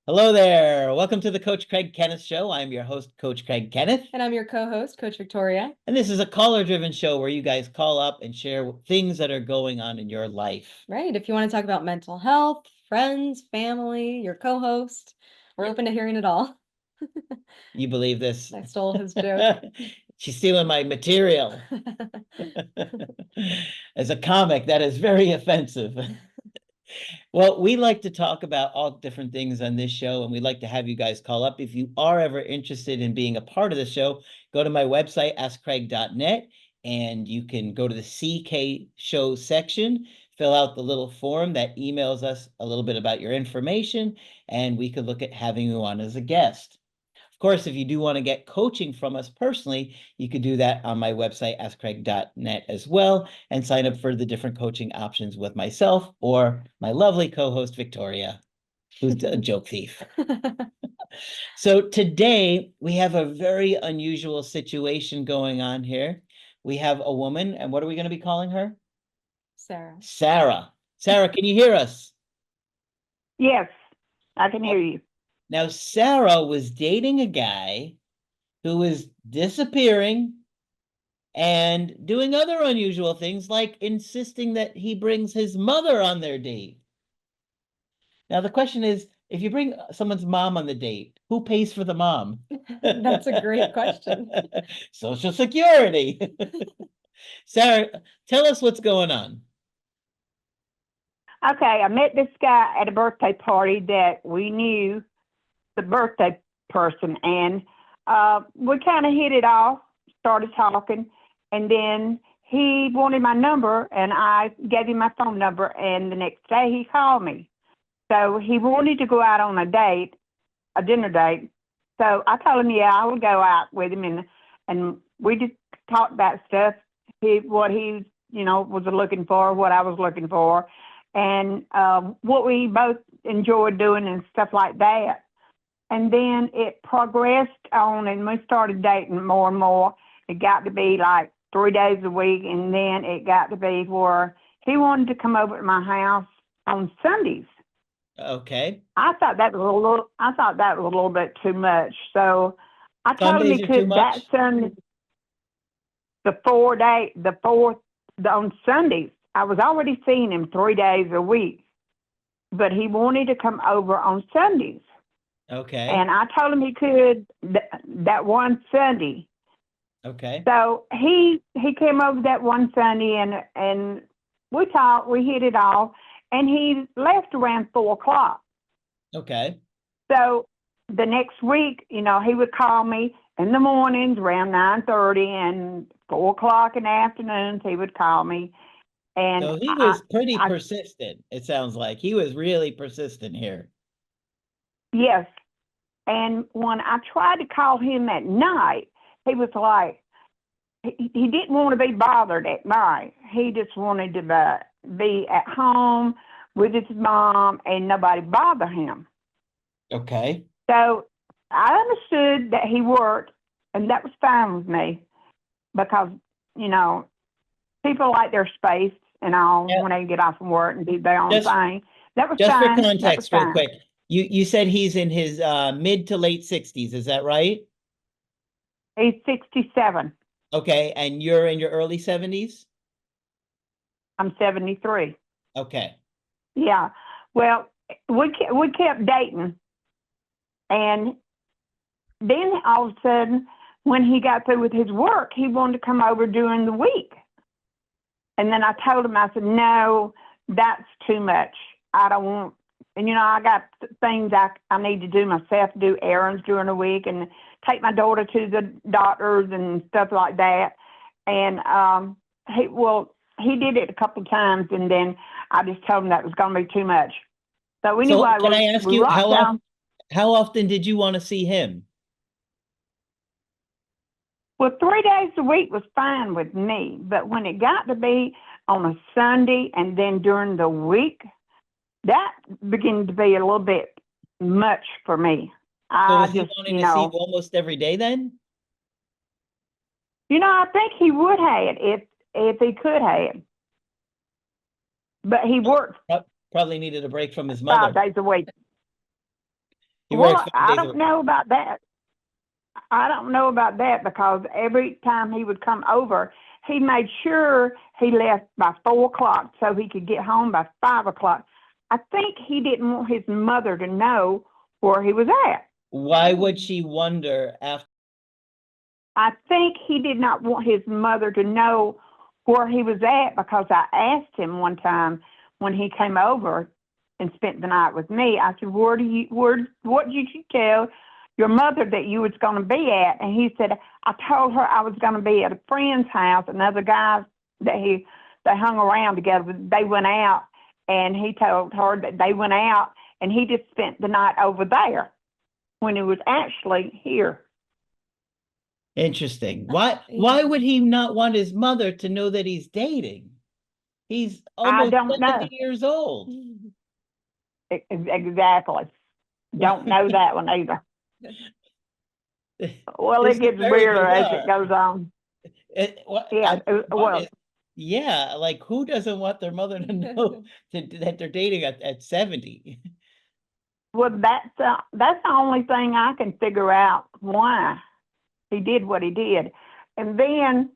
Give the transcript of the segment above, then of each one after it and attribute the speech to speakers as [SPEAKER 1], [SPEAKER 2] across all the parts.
[SPEAKER 1] Hello there. Welcome to the Coach Craig Kenneth Show. I'm your host, Coach Craig Kenneth.
[SPEAKER 2] And I'm your co-host, Coach Victoria.
[SPEAKER 1] And this is a caller-driven show where you guys call up and share things that are going on in your life.
[SPEAKER 2] Right. If you want to talk about mental health, friends, family, your co-host, we're open to hearing it all.
[SPEAKER 1] You believe this?
[SPEAKER 2] I stole his joke.
[SPEAKER 1] She's stealing my material. As a comic, that is very offensive. Well, we like to talk about all different things on this show, and we'd like to have you guys call up. If you are ever interested in being a part of the show, go to my website, askcraig.net, and you can go to the CK show section, fill out the little form that emails us a little bit about your information, and we could look at having you on as a guest. Of course, if you do want to get coaching from us personally, you could do that on my website, askcraig.net as well, and sign up for the different coaching options with myself or my lovely co-host, Victoria, who's a joke thief. So today, we have a very unusual situation going on here. We have a woman, and what are we going to be calling her?
[SPEAKER 2] Sarah.
[SPEAKER 1] Sarah. Sarah, can you hear us?
[SPEAKER 3] Yes, I can hear you.
[SPEAKER 1] Now, Sarah was dating a guy who was disappearing and doing other unusual things, like insisting that he brings his mother on their date. Now, the question is, if you bring someone's mom on the date, who pays for the mom?
[SPEAKER 2] That's a great question.
[SPEAKER 1] Social Security. Sarah, tell us what's going on.
[SPEAKER 3] Okay, I met this guy at a birthday party that we knew the birthday person, and we kind of hit it off, started talking, and then he wanted my number, and I gave him my phone number, and the next day he called me. So he wanted to go out on a date, a dinner date. So I told him, yeah, I would go out with him, and we just talked about stuff, what he, was looking for, what I was looking for, and what we both enjoyed doing and stuff like that. And then it progressed on, and we started dating more and more. It got to be like 3 days a week, and then it got to be where he wanted to come over to my house on Sundays.
[SPEAKER 1] Okay.
[SPEAKER 3] I thought that was a little bit too much. So I told him he could that Sunday, on Sundays. I was already seeing him 3 days a week, but he wanted to come over on Sundays.
[SPEAKER 1] Okay.
[SPEAKER 3] And I told him he could that one Sunday.
[SPEAKER 1] Okay.
[SPEAKER 3] So he came over that one Sunday, and we talked, we hit it off, and he left around 4:00.
[SPEAKER 1] Okay.
[SPEAKER 3] So the next week, he would call me in the mornings around 9:30, and 4:00 in the afternoons he would call me. And
[SPEAKER 1] so he was pretty persistent. It sounds like he was really persistent here.
[SPEAKER 3] Yes. And when I tried to call him at night, he was like, he didn't want to be bothered at night. He just wanted to be at home with his mom and nobody bother him.
[SPEAKER 1] Okay.
[SPEAKER 3] So I understood that he worked, and that was fine with me because, people like their space and all when they get off from work and do their own thing. That was
[SPEAKER 1] just
[SPEAKER 3] fine.
[SPEAKER 1] For context, real quick. You said he's in his mid to late 60s. Is that right?
[SPEAKER 3] He's 67.
[SPEAKER 1] Okay, and you're in your early 70s?
[SPEAKER 3] I'm 73.
[SPEAKER 1] Okay.
[SPEAKER 3] Yeah. Well, we kept dating, and then all of a sudden, when he got through with his work, he wanted to come over during the week. And then I told him, I said, no, that's too much. I don't want, and I got things I need to do myself, do errands during the week and take my daughter to the doctors and stuff like that. And he did it a couple of times, and then I just told him that was going to be too much. So anyway,
[SPEAKER 1] can I ask you, how often did you want to see him?
[SPEAKER 3] Well, 3 days a week was fine with me, but when it got to be on a Sunday and then during the week, that began to be a little bit much for me.
[SPEAKER 1] So was he wanting to see you almost every day then?
[SPEAKER 3] I think he would have if he could have. But he worked
[SPEAKER 1] probably needed a break from his mother.
[SPEAKER 3] 5 days a week.
[SPEAKER 1] He
[SPEAKER 3] Well,
[SPEAKER 1] works 5
[SPEAKER 3] I
[SPEAKER 1] days a
[SPEAKER 3] don't
[SPEAKER 1] week.
[SPEAKER 3] know about that. I don't know about that because every time he would come over, he made sure he left by 4 o'clock so he could get home by 5 o'clock. I think he didn't want his mother to know where he was at.
[SPEAKER 1] Why would she wonder after?
[SPEAKER 3] I think he did not want his mother to know where he was at because I asked him one time when he came over and spent the night with me. I said, what did you tell your mother that you was going to be at? And he said, I told her I was going to be at a friend's house. Another guy that they hung around together, they went out, and he told her that they went out, and he just spent the night over there when he was actually here.
[SPEAKER 1] Interesting. Why would he not want his mother to know that he's dating? He's almost
[SPEAKER 3] don't
[SPEAKER 1] 70
[SPEAKER 3] know.
[SPEAKER 1] years old.
[SPEAKER 3] Exactly. Don't know that one either. Well,
[SPEAKER 1] This
[SPEAKER 3] it
[SPEAKER 1] is
[SPEAKER 3] gets
[SPEAKER 1] very
[SPEAKER 3] weirder as
[SPEAKER 1] bizarre.
[SPEAKER 3] it goes on. Yeah, well,
[SPEAKER 1] yeah, like who doesn't want their mother to know that they're dating at 70?
[SPEAKER 3] well, that's the only thing I can figure out why he did what he did. And then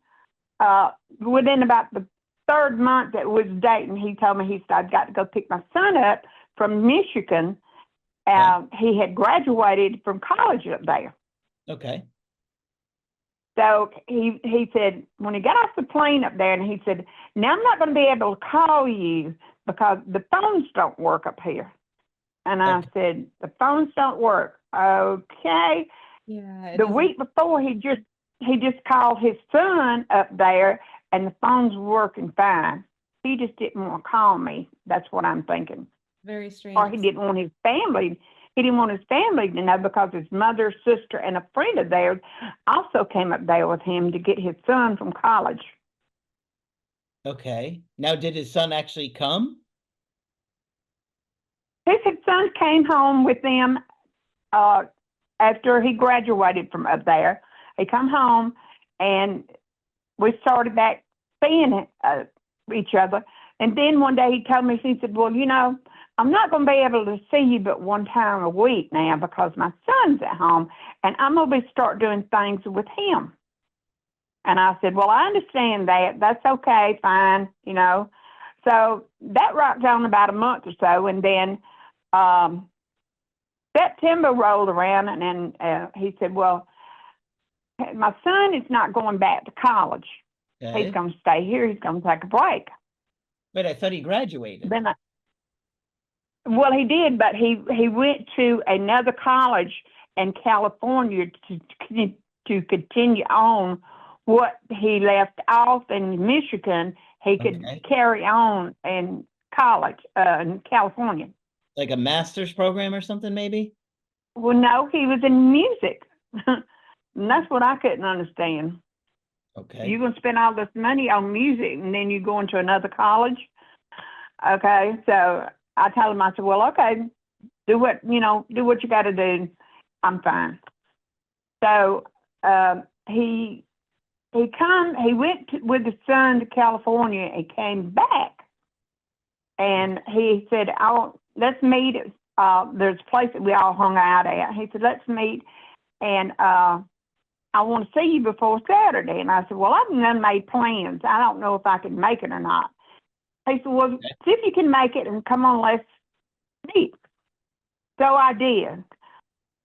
[SPEAKER 3] within about the third month that we was dating, he told me, he said, I've got to go pick my son up from Michigan. He had graduated from college up there.
[SPEAKER 1] Okay.
[SPEAKER 3] So he said, when he got off the plane up there, and he said, now I'm not going to be able to call you because the phones don't work up here. And I said, the phones don't work. Okay.
[SPEAKER 2] Yeah.
[SPEAKER 3] The week before, he just called his son up there, and the phones were working fine. He just didn't want to call me. That's what I'm thinking.
[SPEAKER 2] Very strange.
[SPEAKER 3] Or he didn't want his family. He didn't want his family to know because his mother, sister, and a friend of theirs also came up there with him to get his son from college.
[SPEAKER 1] Okay. Now, did his son actually come?
[SPEAKER 3] His son came home with them after he graduated from up there. He come home, and we started back seeing each other. And then one day he told me, he said, well, I'm not going to be able to see you but one time a week now because my son's at home, and I'm going to start doing things with him. And I said, well, I understand that. That's okay, fine, So that rocked on about a month or so, and then September rolled around, and then he said, well, my son is not going back to college.
[SPEAKER 1] Okay.
[SPEAKER 3] He's going to stay here. He's going to take a break.
[SPEAKER 1] But I thought he graduated.
[SPEAKER 3] Well, he did, but he went to another college in California to continue on what he left off in Michigan. He could carry on in college in California.
[SPEAKER 1] Like a master's program or something, maybe?
[SPEAKER 3] Well, no, he was in music. And that's what I couldn't understand.
[SPEAKER 1] Okay.
[SPEAKER 3] You're going to spend all this money on music, and then you go into another college? Okay, so I told him, I said, well, okay, do what you got to do. I'm fine. So he went with his son to California and came back. And he said, let's meet. There's a place that we all hung out at. He said, let's meet. And I want to see you before Saturday. And I said, well, I've done made plans. I don't know if I can make it or not. He said, well, see if you can make it and come on, let's meet. So I did.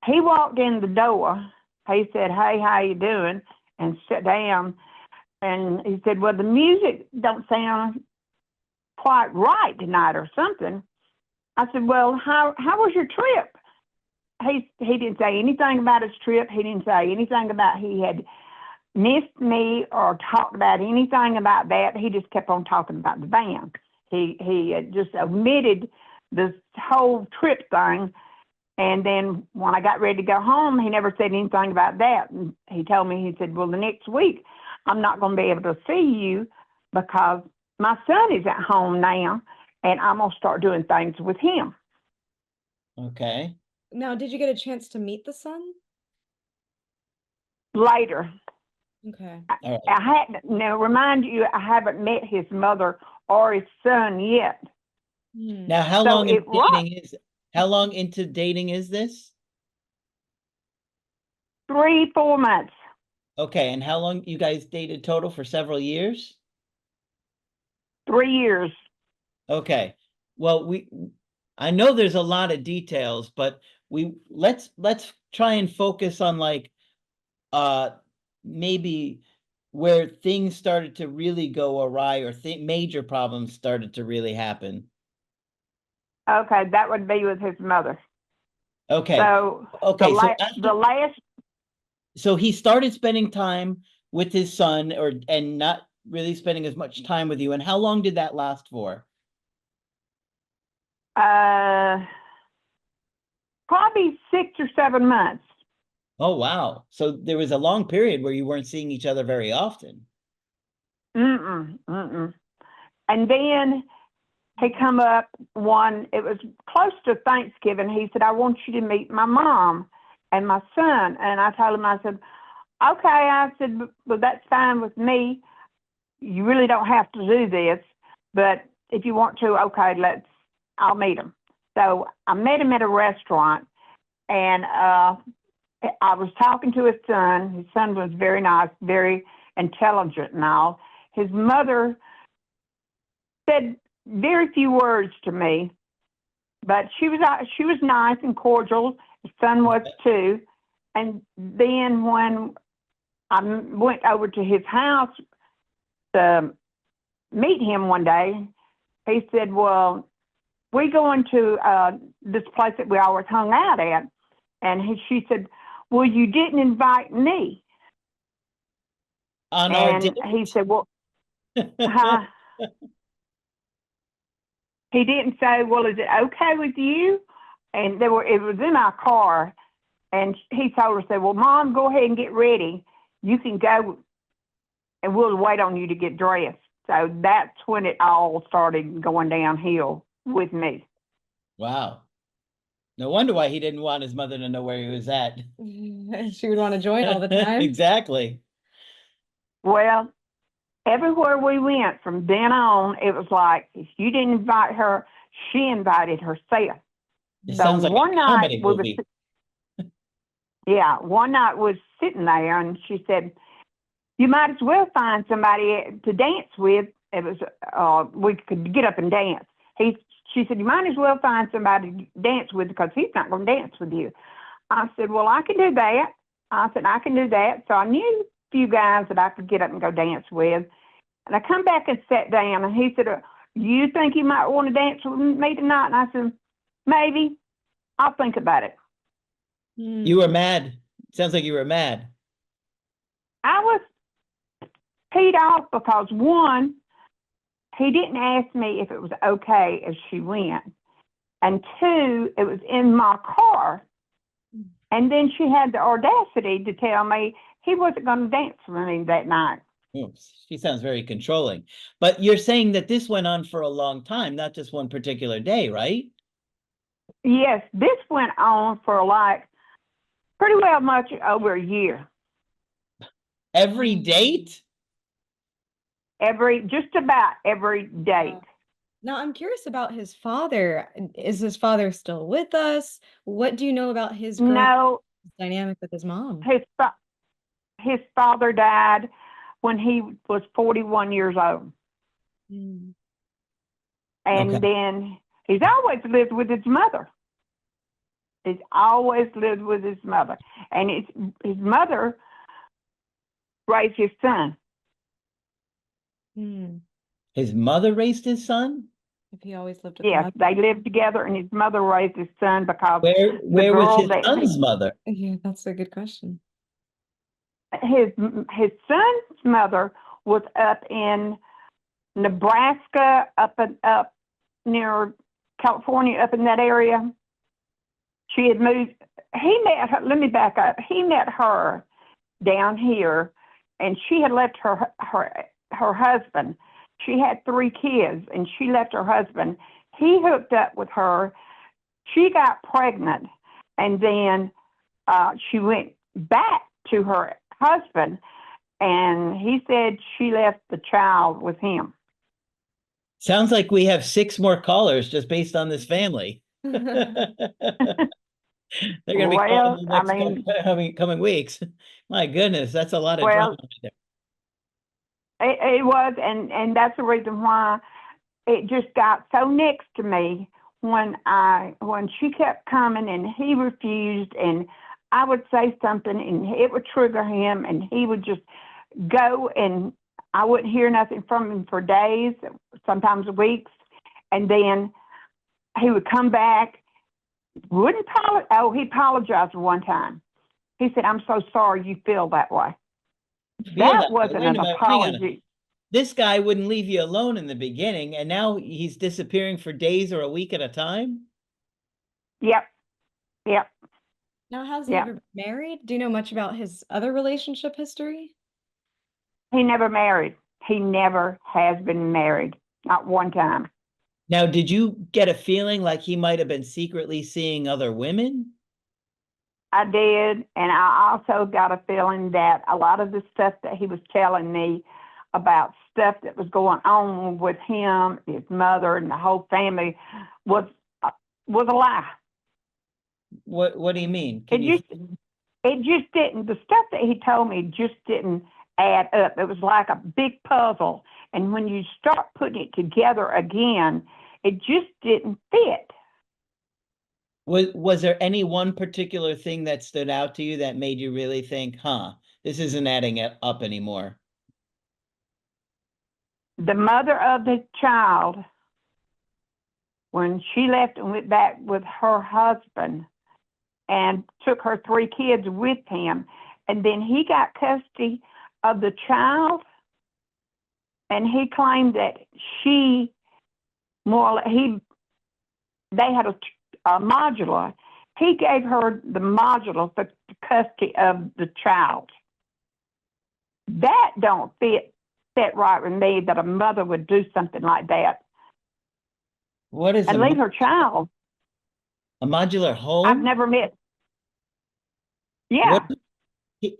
[SPEAKER 3] He walked in the door. He said, hey, how you doing? And sat down. And he said, well, the music don't sound quite right tonight or something. I said, well, how was your trip? He didn't say anything about his trip. He didn't say anything about he had missed me or talked about anything about that. He just kept on talking about the band. He had just omitted this whole trip thing. And then when I got ready to go home, he never said anything about that. And he told me, he said, well, the next week I'm not going to be able to see you because my son is at home now, and I'm going to start doing things with him.
[SPEAKER 1] Okay.
[SPEAKER 2] Now, did you get a chance to meet the son?
[SPEAKER 3] Later.
[SPEAKER 2] Okay.
[SPEAKER 1] All right.
[SPEAKER 3] I hadn't. Now, remind you, I haven't met his mother or his son yet.
[SPEAKER 1] Now, how long into dating is this?
[SPEAKER 3] 3-4 months.
[SPEAKER 1] Okay, and how long you guys dated total? For several years?
[SPEAKER 3] 3 years.
[SPEAKER 1] Okay. Well, I know there's a lot of details, but let's try and focus on like maybe where things started to really go awry, or major problems started to really happen.
[SPEAKER 3] Okay, that would be with his mother.
[SPEAKER 1] Okay.
[SPEAKER 3] So
[SPEAKER 1] Okay,
[SPEAKER 3] the last
[SPEAKER 1] so he started spending time with his son, and not really spending as much time with you. And how long did that last for?
[SPEAKER 3] probably 6 or 7 months.
[SPEAKER 1] Oh, wow. So there was a long period where you weren't seeing each other very often.
[SPEAKER 3] Mm-mm. And then he come up it was close to Thanksgiving. He said, I want you to meet my mom and my son. And I told him, I said, okay. I said, well, that's fine with me. You really don't have to do this, but if you want to, okay, I'll meet him. So I met him at a restaurant, and I was talking to his son. His son was very nice, very intelligent and all. His mother said very few words to me, but she was nice and cordial. His son was too. And then when I went over to his house to meet him one day, he said, well, we going to this place that we always hung out at. And she said, well, you didn't invite me.
[SPEAKER 1] On our date?
[SPEAKER 3] He said, well, he didn't say, well, is it okay with you? And it was in our car. And he told her, said, well, Mom, go ahead and get ready. You can go, and we'll wait on you to get dressed. So that's when it all started going downhill with me.
[SPEAKER 1] Wow. No wonder why he didn't want his mother to know where he was at.
[SPEAKER 2] She would want to join all the time.
[SPEAKER 1] Exactly.
[SPEAKER 3] Well, everywhere we went from then on, it was like, if you didn't invite her, she invited herself.
[SPEAKER 1] It sounds like
[SPEAKER 3] one
[SPEAKER 1] a
[SPEAKER 3] night
[SPEAKER 1] comedy movie.
[SPEAKER 3] one night we was sitting there, and she said, you might as well find somebody to dance with. It was, we could get up and dance. She said, you might as well find somebody to dance with, because he's not going to dance with you. I said, well, I can do that. I said, I can do that. So I knew a few guys that I could get up and go dance with. And I come back and sat down, and he said, you think you might want to dance with me tonight? And I said, maybe. I'll think about it.
[SPEAKER 1] You were mad. Sounds like you were mad.
[SPEAKER 3] I was paid off because, one, he didn't ask me if it was okay as she went. And two, it was in my car. And then she had the audacity to tell me he wasn't going to dance with me that night.
[SPEAKER 1] Oops. She sounds very controlling. But you're saying that this went on for a long time, not just one particular day, right?
[SPEAKER 3] Yes, this went on for like pretty well much over a year.
[SPEAKER 1] Every date?
[SPEAKER 3] Just about every date.
[SPEAKER 2] Now, I'm curious about his father. Is his father still with us? What do you know about his dynamic with his mom?
[SPEAKER 3] His father died when he was 41 years old. And then he's always lived with his mother. He's always lived with his mother. And his mother raised his son.
[SPEAKER 1] His mother raised his son?
[SPEAKER 2] If he always lived with
[SPEAKER 3] Yes, they lived together, and his mother raised his son because
[SPEAKER 1] where was his son's mother?
[SPEAKER 2] Yeah, that's a good question.
[SPEAKER 3] His son's mother was up in Nebraska, up near California, up in that area. She had moved. He met her. Let me back up. He met her down here, and she had left her husband. She had 3 kids, and she left her husband. He hooked up with her. She got pregnant, and then she went back to her husband, and he said she left the child with him.
[SPEAKER 1] Sounds like we have 6 more callers just based on this family. They're going to be calling
[SPEAKER 3] Well,
[SPEAKER 1] the
[SPEAKER 3] I
[SPEAKER 1] next
[SPEAKER 3] mean,
[SPEAKER 1] coming weeks. My goodness, that's a lot of drama
[SPEAKER 3] well,
[SPEAKER 1] right there.
[SPEAKER 3] it was, and that's the reason why it just got so next to me when she kept coming and he refused, and I would say something and it would trigger him, and he would just go, and I wouldn't hear nothing from him for days, sometimes weeks, and then he would come back, wouldn't apologize. Oh, he apologized one time. He said, "I'm so sorry you feel that way."
[SPEAKER 1] Feel
[SPEAKER 3] That
[SPEAKER 1] that way.
[SPEAKER 3] wasn't
[SPEAKER 1] Wait a
[SPEAKER 3] an
[SPEAKER 1] minute, hang on.
[SPEAKER 3] apology.
[SPEAKER 1] This guy wouldn't leave you alone in the beginning, and now he's disappearing for days or a week at a time?
[SPEAKER 3] Yep, yep,
[SPEAKER 2] Now, has he
[SPEAKER 3] yep.
[SPEAKER 2] ever been married? Do you know much about his other relationship history?
[SPEAKER 3] He never married. He never has been married, not one time.
[SPEAKER 1] Now, did you get a feeling like he might have been secretly seeing other women?
[SPEAKER 3] I did, and I also got a feeling that a lot of the stuff that he was telling me about stuff that was going on with him, his mother, and the whole family was was a lie.
[SPEAKER 1] What do you mean?
[SPEAKER 3] It just didn't. The stuff that he told me just didn't add up. It was like a big puzzle, and when you start putting it together again, it just didn't fit.
[SPEAKER 1] Was there any one particular thing that stood out to you that made you really think, this isn't adding it up anymore?
[SPEAKER 3] The mother of the child, when she left and went back with her husband and took her 3 kids with him, and then he got custody of the child, and he claimed that she they had a modular. He gave her the modular for the custody of the child. That don't fit right with me, that a mother would do something like that
[SPEAKER 1] What is
[SPEAKER 3] and leave her child.
[SPEAKER 1] a modular home?
[SPEAKER 3] I've never met.
[SPEAKER 1] What?
[SPEAKER 3] Yeah,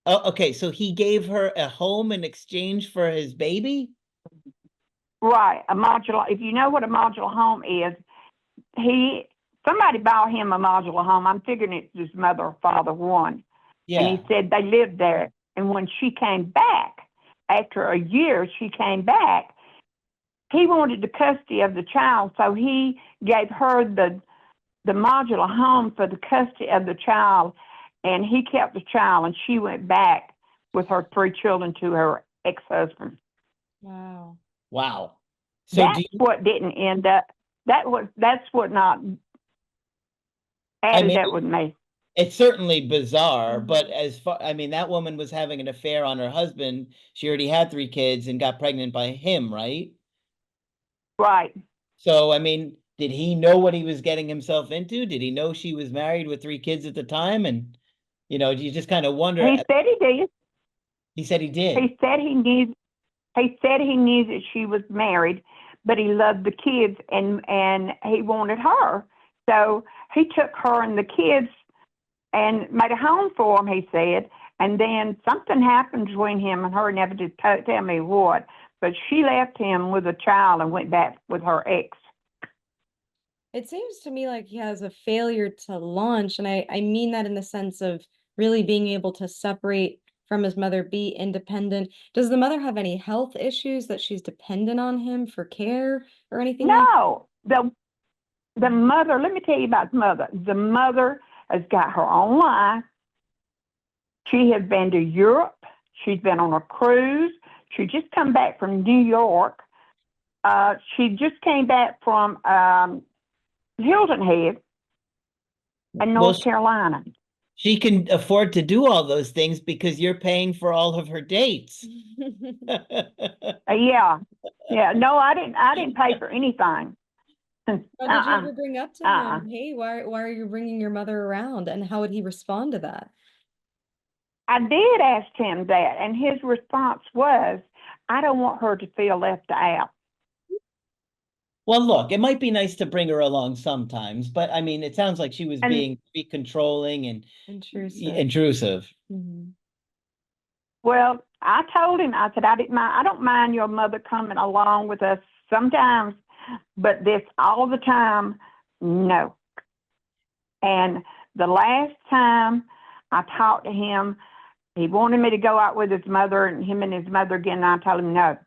[SPEAKER 1] Oh, okay, so he gave her a home in exchange for his baby?
[SPEAKER 3] right. A modular. If you know what a modular home is, somebody bought him a modular home. I'm figuring it's his mother or father one. And
[SPEAKER 1] Yeah.
[SPEAKER 3] he said they lived there. And when she came back, after a year, she came back. He wanted the custody of the child, so he gave her the modular home for the custody of the child, and he kept the child, and she went back with her 3 children to her ex-husband.
[SPEAKER 2] Wow.
[SPEAKER 1] Wow. So
[SPEAKER 3] That's what didn't end up. That's what not added up with me.
[SPEAKER 1] It's certainly bizarre, but as far, that woman was having an affair on her husband. She already had 3 kids and got pregnant by him, right?
[SPEAKER 3] Right.
[SPEAKER 1] So, did he know what he was getting himself into? Did he know she was married with 3 kids at the time? And, you just kind of wonder.
[SPEAKER 3] He said he did.
[SPEAKER 1] He said he did.
[SPEAKER 3] He said he knew. He said he knew that she was married, but he loved the kids, and he wanted her. So he took her and the kids and made a home for them, he said. And then something happened between him and her, never did tell me what. But she left him with a child and went back with her ex.
[SPEAKER 2] It seems to me like he has a failure to launch, and I mean that in the sense of really being able to separate from his mother, be independent. Does the mother have any health issues that she's dependent on him for care or anything like that?
[SPEAKER 3] No, the mother, let me tell you about the mother. The mother has got her own life. She has been to Europe. She's been on a cruise. She just come back from New York. She just came back from Hilton Head in North Carolina.
[SPEAKER 1] She can afford to do all those things because you're paying for all of her dates.
[SPEAKER 3] Yeah. No, I didn't pay for anything.
[SPEAKER 2] Well, did you ever bring up to him, hey, why are you bringing your mother around? And how would he respond to that?
[SPEAKER 3] I did ask him that, and his response was, I don't want her to feel left out.
[SPEAKER 1] Well, look, it might be nice to bring her along sometimes, but it sounds like she was being controlling and intrusive.
[SPEAKER 2] Mm-hmm.
[SPEAKER 3] Well, I told him, I said, I don't mind your mother coming along with us sometimes, but this all the time, no. And the last time I talked to him, he wanted me to go out with his mother and him and his mother again. And I told him, no,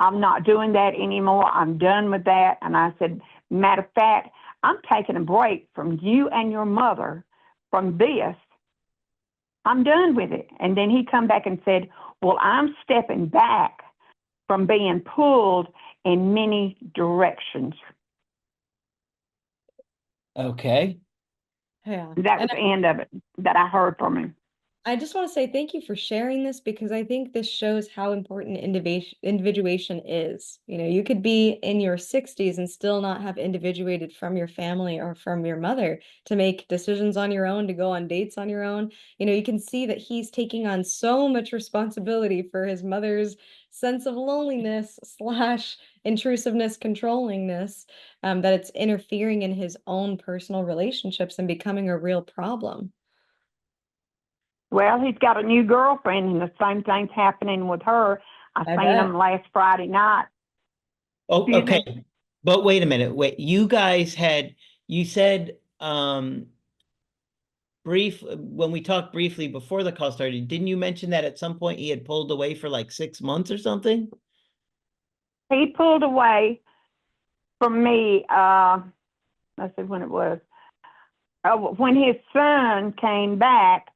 [SPEAKER 3] I'm not doing that anymore. I'm done with that. And I said, matter of fact, I'm taking a break from you and your mother from this. I'm done with it. And then he come back and said, well, I'm stepping back from being pulled in many directions.
[SPEAKER 1] Okay.
[SPEAKER 2] Yeah.
[SPEAKER 3] That was
[SPEAKER 2] And
[SPEAKER 3] the end of it that I heard from him.
[SPEAKER 2] I just want to say thank you for sharing this, because I think this shows how important individuation is. You know, you could be in your 60s and still not have individuated from your family or from your mother to make decisions on your own, to go on dates on your own. You know, you can see that he's taking on so much responsibility for his mother's sense of loneliness slash intrusiveness, controllingness, that it's interfering in his own personal relationships and becoming a real problem.
[SPEAKER 3] Well, he's got a new girlfriend, and the same thing's happening with her. I
[SPEAKER 2] I
[SPEAKER 3] seen
[SPEAKER 2] bet.
[SPEAKER 3] him last Friday night.
[SPEAKER 1] Oh,
[SPEAKER 3] Excuse me.
[SPEAKER 1] okay. But wait a minute. Wait, you guys had, you said, when we talked briefly before the call started, didn't you mention that at some point he had pulled away for like 6 months or something?
[SPEAKER 3] He pulled away from me. Let's see when it was. When his son came back,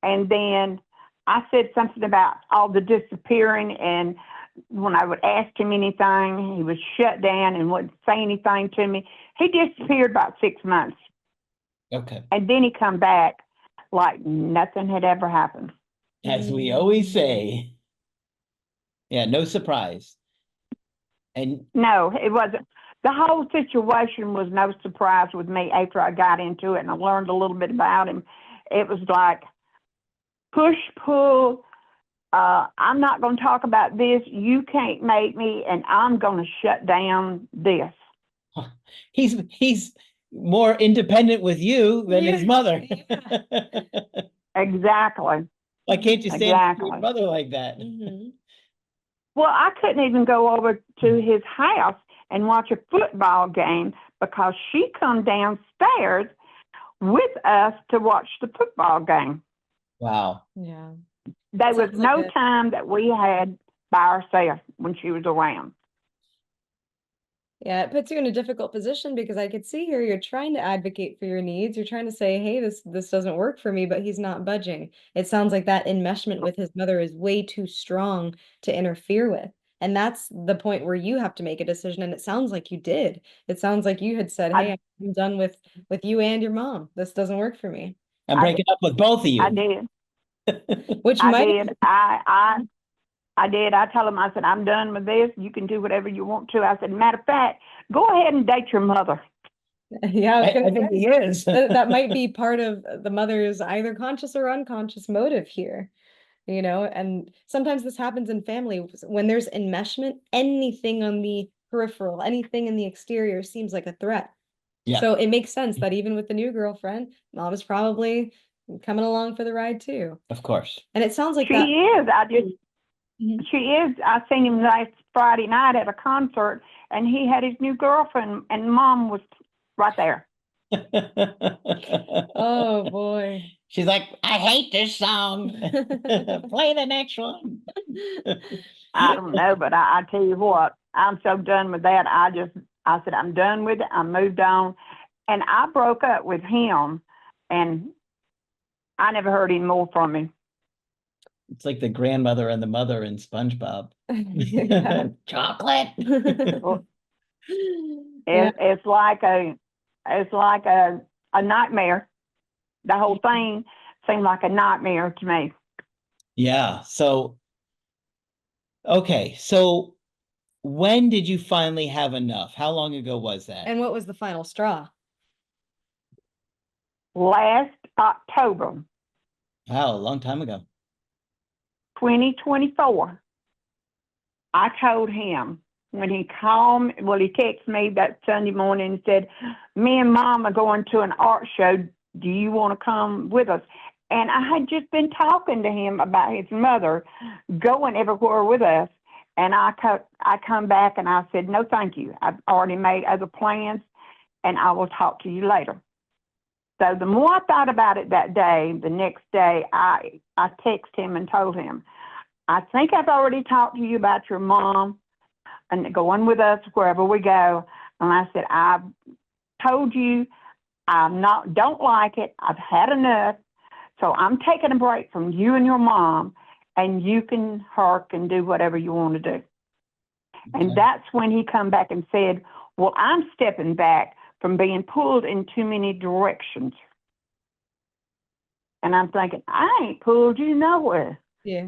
[SPEAKER 3] and then I said something about all the disappearing, and when I would ask him anything, he would shut down and wouldn't say anything to me. He disappeared about 6 months,
[SPEAKER 1] Okay.
[SPEAKER 3] and then he come back like nothing had ever happened.
[SPEAKER 1] As we always say. Yeah, no surprise. And
[SPEAKER 3] No, it wasn't. The whole situation was no surprise with me after I got into it and I learned a little bit about him. It was like push, pull. I'm not going to talk about this. You can't make me, and I'm going to shut down this.
[SPEAKER 1] he's more independent with you than his
[SPEAKER 2] Yeah,
[SPEAKER 1] mother.
[SPEAKER 3] Exactly.
[SPEAKER 1] Why can't you stand up to your
[SPEAKER 3] Exactly.
[SPEAKER 1] mother like that?
[SPEAKER 3] Well, I couldn't even go over to his house and watch a football game because she come downstairs with us to watch the football game.
[SPEAKER 1] Wow.
[SPEAKER 2] Yeah.
[SPEAKER 3] There was
[SPEAKER 2] Sounds like
[SPEAKER 3] no time that we had by ourselves when she was around.
[SPEAKER 2] Yeah, it puts you in a difficult position, because I could see here you're trying to advocate for your needs. You're trying to say, hey, this doesn't work for me, but he's not budging. It sounds like that enmeshment with his mother is way too strong to interfere with. And that's the point where you have to make a decision. And it sounds like you did. It sounds like you had said,
[SPEAKER 3] I,
[SPEAKER 2] hey, I'm done with you and your mom. This doesn't work for me.
[SPEAKER 1] I'm breaking up with both of
[SPEAKER 3] I
[SPEAKER 1] you.
[SPEAKER 3] did.
[SPEAKER 2] Which
[SPEAKER 3] I
[SPEAKER 2] might
[SPEAKER 3] did. I did. I told him, I said, I'm done with this. You can do whatever you want to. I said, matter of fact, go ahead and date your mother.
[SPEAKER 2] yeah, I was
[SPEAKER 1] I
[SPEAKER 2] gonna
[SPEAKER 1] think
[SPEAKER 2] say,
[SPEAKER 1] he is.
[SPEAKER 2] that might be part of the mother's either conscious or unconscious motive here. You know, and sometimes this happens in family when there's enmeshment. Anything on the peripheral, anything in the exterior seems like a threat.
[SPEAKER 1] Yeah,
[SPEAKER 2] So it makes sense that even with the new girlfriend, mom is probably coming along for the ride too.
[SPEAKER 1] of course.
[SPEAKER 2] And it sounds like
[SPEAKER 3] She
[SPEAKER 2] that.
[SPEAKER 3] is.
[SPEAKER 2] Mhm.
[SPEAKER 3] She is. I seen him last Friday night at a concert, and he had his new girlfriend, and mom was right there.
[SPEAKER 2] Oh boy.
[SPEAKER 1] She's like, I hate this song. Play the next one.
[SPEAKER 3] I don't know, but I tell you what, I'm so done with that. I said, I'm done with it. I moved on, and I broke up with him, and I never heard any more from him.
[SPEAKER 1] It's like the grandmother and the mother in SpongeBob.
[SPEAKER 2] Yeah.
[SPEAKER 1] Chocolate.
[SPEAKER 3] Well,
[SPEAKER 2] Yeah.
[SPEAKER 3] it's like a nightmare. The whole thing seemed like a nightmare to me.
[SPEAKER 1] Yeah. So, okay. So when did you finally have enough? How long ago was that?
[SPEAKER 2] And what was the final straw?
[SPEAKER 3] Last October,
[SPEAKER 1] Wow, a long time ago.
[SPEAKER 3] 2024, I told him when he called me, well, he texted me that Sunday morning and said, me and Mom are going to an art show. Do you want to come with us? And I had just been talking to him about his mother going everywhere with us. And I come back and I said, no, thank you. I've already made other plans, and I will talk to you later. So the more I thought about it that day, the next day, I texted him and told him, I think I've already talked to you about your mom and going with us wherever we go. And I said, I've told you don't like it. I've had enough. So I'm taking a break from you and your mom, and you can hark and do whatever you want to do.
[SPEAKER 1] Okay.
[SPEAKER 3] And that's when he come back and said, well, I'm stepping back from being pulled in too many directions. And I'm thinking, I ain't pulled you nowhere.
[SPEAKER 2] Yeah.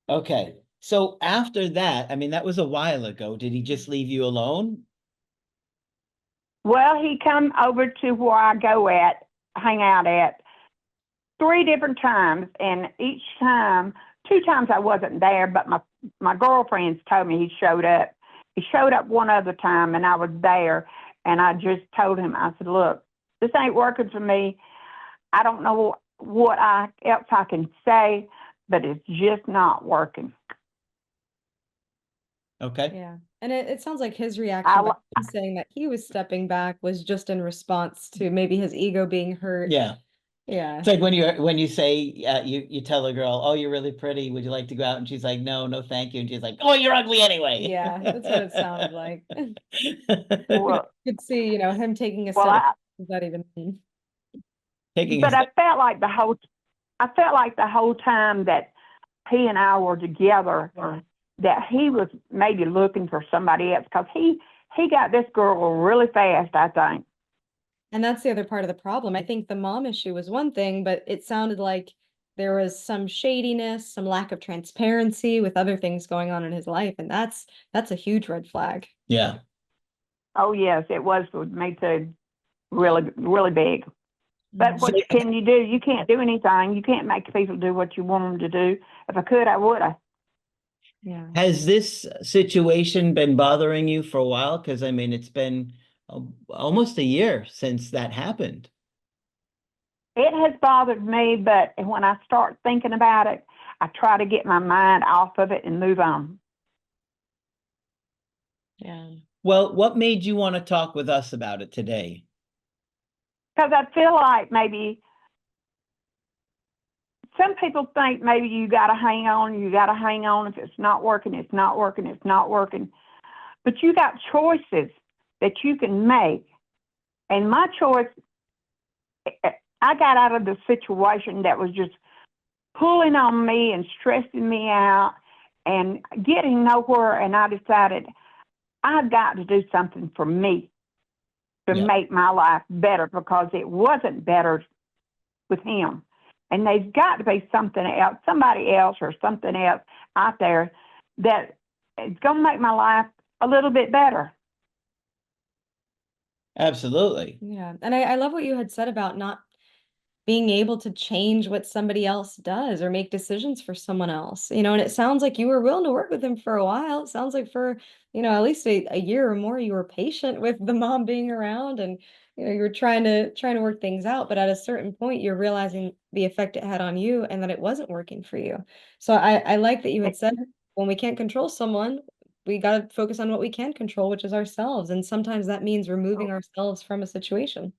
[SPEAKER 1] Okay. So after that, I mean, that was a while ago. Did he just leave you alone?
[SPEAKER 3] Well, he come over to where I hang out at 3 different times. And each time, 2 times I wasn't there, but my girlfriends told me he showed up. He showed up one other time and I was there. And I just told him, I said, look, this ain't working for me. I don't know what else I can say, but it's just not working.
[SPEAKER 1] Okay.
[SPEAKER 2] Yeah. And it sounds like his reaction by him saying that he was stepping back was just in response to maybe his ego being hurt.
[SPEAKER 1] Yeah.
[SPEAKER 2] Yeah.
[SPEAKER 1] It's like when you say you tell a girl, oh, you're really pretty, would you like to go out? And she's like, no, thank you. And she's like, oh, you're ugly anyway.
[SPEAKER 2] Yeah, that's what it sounded like.
[SPEAKER 3] Well,
[SPEAKER 2] You could see, him taking a
[SPEAKER 3] well,
[SPEAKER 2] step. What does that even mean?
[SPEAKER 1] Taking
[SPEAKER 3] but I felt like the whole time that he and I were together, that he was maybe looking for somebody else, because he got this girl really fast, I think.
[SPEAKER 2] And that's the other part of the problem. I think the mom issue was one thing, but it sounded like there was some shadiness, some lack of transparency with other things going on in his life, and that's a huge red flag.
[SPEAKER 1] Yeah.
[SPEAKER 3] Oh yes, it was with me too. Really, really big. But what can you do? You can't do anything. You can't make people do what you want them to do. If I could, I would have.
[SPEAKER 2] Yeah.
[SPEAKER 1] Has this situation been bothering you for a while? Because I mean, it's been almost a year since that happened.
[SPEAKER 3] It has bothered me, but when I start thinking about it, I try to get my mind off of it and move on.
[SPEAKER 2] Yeah.
[SPEAKER 1] Well, what made you want to talk with us about it today?
[SPEAKER 3] Because I feel like maybe some people think maybe you got to hang on. You got to hang on. If it's not working, it's not working. It's not working. But you got choices that you can make. And my choice, I got out of the situation that was just pulling on me and stressing me out and getting nowhere. And I decided I've got to do something for me to make my life better, because it wasn't better with him. And there's got to be somebody else or something else out there that is going to make my life a little bit better.
[SPEAKER 1] Absolutely.
[SPEAKER 2] Yeah. And I love what you had said about not being able to change what somebody else does or make decisions for someone else, and it sounds like you were willing to work with him for a while. It sounds like for, at least a year or more, you were patient with the mom being around, and, you were trying to work things out. But at a certain point, you're realizing the effect it had on you and that it wasn't working for you. So I like that you had said, when we can't control someone, we got to focus on what we can control, which is ourselves. And sometimes that means removing ourselves from a situation.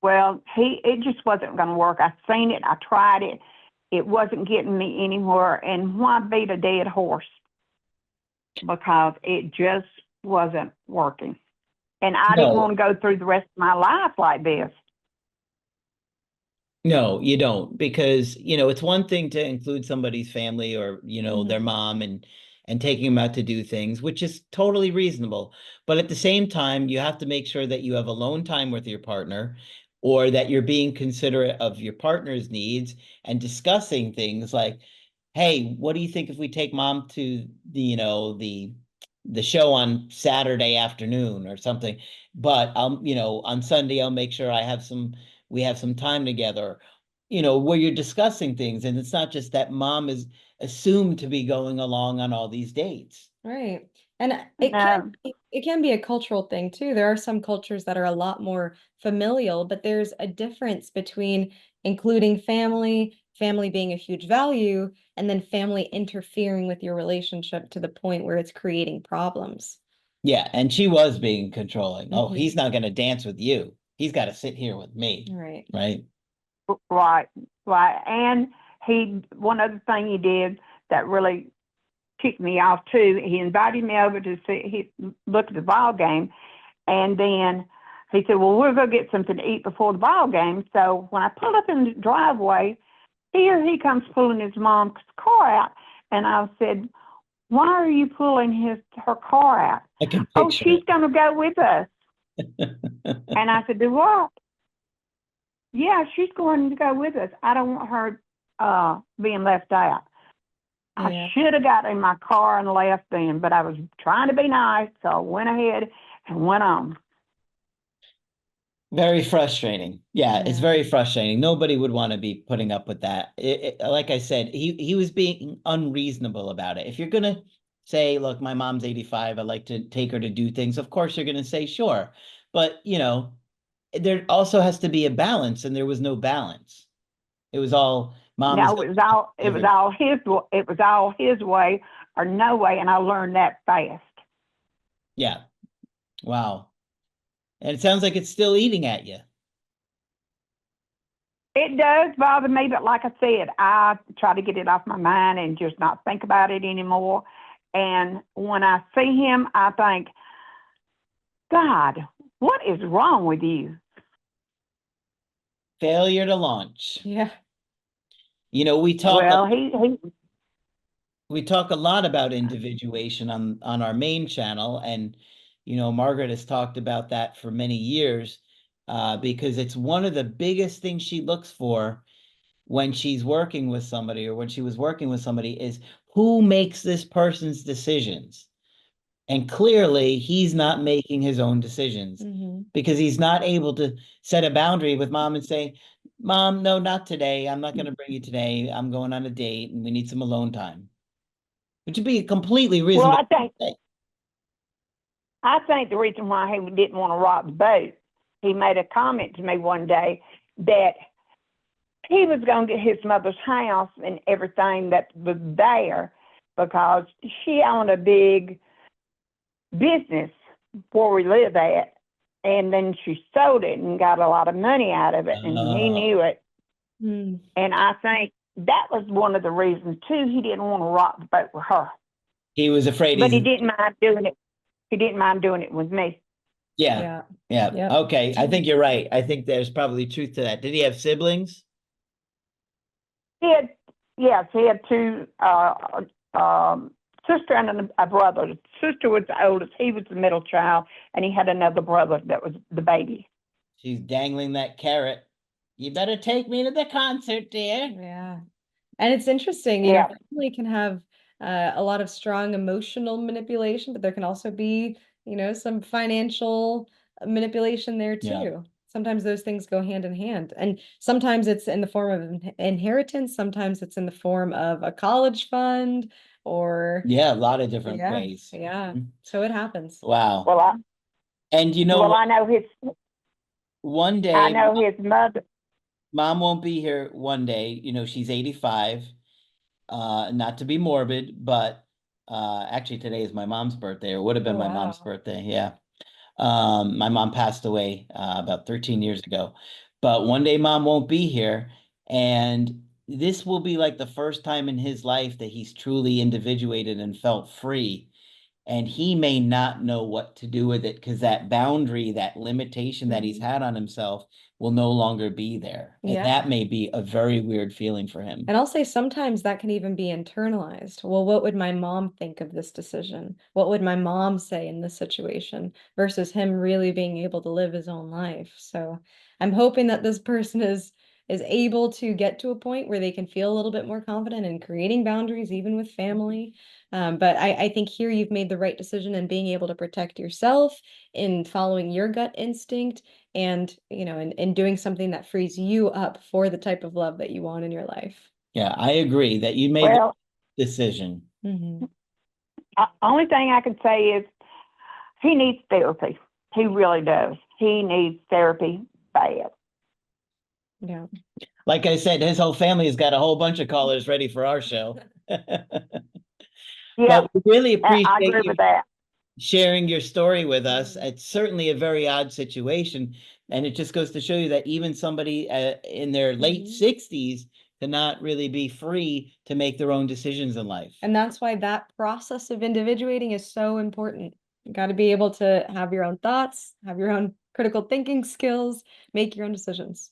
[SPEAKER 3] Well, it just wasn't going to work. I seen it. I tried it. It wasn't getting me anywhere. And why beat a dead horse? Because it just wasn't working. And I didn't want to go through the rest of my life like this.
[SPEAKER 1] No, you don't, because, it's one thing to include somebody's family or, their mom and taking them out to do things, which is totally reasonable. But at the same time, you have to make sure that you have alone time with your partner, or that you're being considerate of your partner's needs and discussing things like, hey, what do you think if we take mom to the show on Saturday afternoon or something? But on Sunday, I'll make sure we have some time together, where you're discussing things. And it's not just that mom is assumed to be going along on all these dates.
[SPEAKER 2] Right. And it can be a cultural thing too. There are some cultures that are a lot more familial, but there's a difference between including family being a huge value, and then family interfering with your relationship to the point where it's creating problems.
[SPEAKER 1] Yeah, and she was being controlling. Oh, he's not going to dance with you. He's got to sit here with me,
[SPEAKER 2] Right.
[SPEAKER 1] right?
[SPEAKER 3] Right, right. And one other thing he did that really ticked me off too, he invited me over to look at the ball game. And then he said, well, we'll go get something to eat before the ball game. So when I pulled up in the driveway, here he comes pulling his mom's car out. And I said, why are you pulling her car out?
[SPEAKER 1] I can
[SPEAKER 3] Oh,
[SPEAKER 1] picture
[SPEAKER 3] she's going to go with us.
[SPEAKER 1] it.
[SPEAKER 3] And I said, do what? Yeah, she's going to go with us. I don't want her being left out.
[SPEAKER 2] Yeah.
[SPEAKER 3] I should have got in my car and left then, but I was trying to be nice, so I went ahead and went on.
[SPEAKER 1] Very frustrating. Yeah, it's
[SPEAKER 2] Yeah.
[SPEAKER 1] very frustrating. Nobody would want to be putting up with that. Like I said, he was being unreasonable about it. If you're gonna say, look, my mom's 85, I'd like to take her to do things, of course you're gonna say sure. But there also has to be a balance, and there was no balance. It was all mom is
[SPEAKER 3] No, it was all his way or no way, and I learned that fast.
[SPEAKER 1] yeah. Wow. And it sounds like it's still eating at you.
[SPEAKER 3] It does bother me, but like I said, I try to get it off my mind and just not think about it anymore. And when I see him, I think, God, what is wrong with you?
[SPEAKER 1] Failure to launch.
[SPEAKER 2] Yeah.
[SPEAKER 1] We talk
[SPEAKER 3] Well,
[SPEAKER 1] we talk a lot about individuation on our main channel, and Margaret has talked about that for many years, because it's one of the biggest things she looks for when she's working with somebody, or when she was working with somebody, is who makes this person's decisions. And clearly he's not making his own decisions, because he's not able to set a boundary with mom and say, Mom, no, not today. I'm not going to bring you today. I'm going on a date and we need some alone time. Which would be a completely
[SPEAKER 3] well,
[SPEAKER 1] reasonable thing.
[SPEAKER 3] I think the reason why he didn't want to rock the boat, he made a comment to me one day that he was going to get his mother's house and everything that was there because she owned a big business where we live at, and then she sold it and got a lot of money out of it, and he knew it.
[SPEAKER 2] Mm.
[SPEAKER 3] And I think that was one of the reasons too. He didn't want to rock the boat with her.
[SPEAKER 1] He was afraid.
[SPEAKER 3] But he didn't mind doing it. He didn't mind doing it with me.
[SPEAKER 1] Yeah.
[SPEAKER 2] Yep.
[SPEAKER 1] Okay, I think you're right. I think there's probably truth to that. Did he have siblings?
[SPEAKER 3] Yes, he had two sister and a brother. The sister was the oldest. He was the middle child, and he had another brother that was the baby.
[SPEAKER 1] She's dangling that carrot. You better take me to the concert, dear.
[SPEAKER 2] Yeah. And it's interesting, family can have a lot of strong emotional manipulation, but there can also be, some financial manipulation there too.
[SPEAKER 1] Yeah.
[SPEAKER 2] Sometimes those things go hand in hand. And sometimes it's in the form of inheritance, sometimes it's in the form of a college fund or
[SPEAKER 1] Yeah, a lot of different ways.
[SPEAKER 2] Yeah. So it happens.
[SPEAKER 1] Wow.
[SPEAKER 3] Well,
[SPEAKER 1] I
[SPEAKER 3] know
[SPEAKER 1] one day
[SPEAKER 3] I know his mother.
[SPEAKER 1] Mom won't be here one day. She's 85. Not to be morbid, but actually today is my mom's birthday, or would have been my mom's birthday. Yeah. My mom passed away about 13 years ago. But one day mom won't be here, and this will be like the first time in his life that he's truly individuated and felt free. And he may not know what to do with it, because that boundary, that limitation that he's had on himself will no longer be there. And that may be a very weird feeling for him.
[SPEAKER 2] And I'll say sometimes that can even be internalized. Well, what would my mom think of this decision? What would my mom say in this situation versus him really being able to live his own life? So I'm hoping that this person is able to get to a point where they can feel a little bit more confident in creating boundaries, even with family. But I think here you've made the right decision in being able to protect yourself, in following your gut instinct, and in doing something that frees you up for the type of love that you want in your life.
[SPEAKER 1] Yeah, I agree that you made the decision.
[SPEAKER 3] Only thing I can say is he needs therapy. He really does. He needs therapy bad.
[SPEAKER 2] Yeah.
[SPEAKER 1] Like I said, his whole family has got a whole bunch of callers ready for our show.
[SPEAKER 3] Yeah,
[SPEAKER 1] but we really appreciate
[SPEAKER 3] I agree
[SPEAKER 1] you
[SPEAKER 3] with that.
[SPEAKER 1] sharing your story with us. It's certainly a very odd situation, And it just goes to show you that even somebody in their late 60s cannot really be free to make their own decisions in life.
[SPEAKER 2] And that's why that process of individuating is so important. You got to be able to have your own thoughts, have your own critical thinking skills, make your own decisions.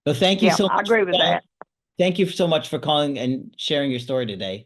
[SPEAKER 1] So thank you
[SPEAKER 3] Yeah,
[SPEAKER 1] so
[SPEAKER 3] I
[SPEAKER 1] much
[SPEAKER 3] agree
[SPEAKER 1] for
[SPEAKER 3] with
[SPEAKER 1] calling.
[SPEAKER 3] that.
[SPEAKER 1] Thank you so much for calling and sharing your story today.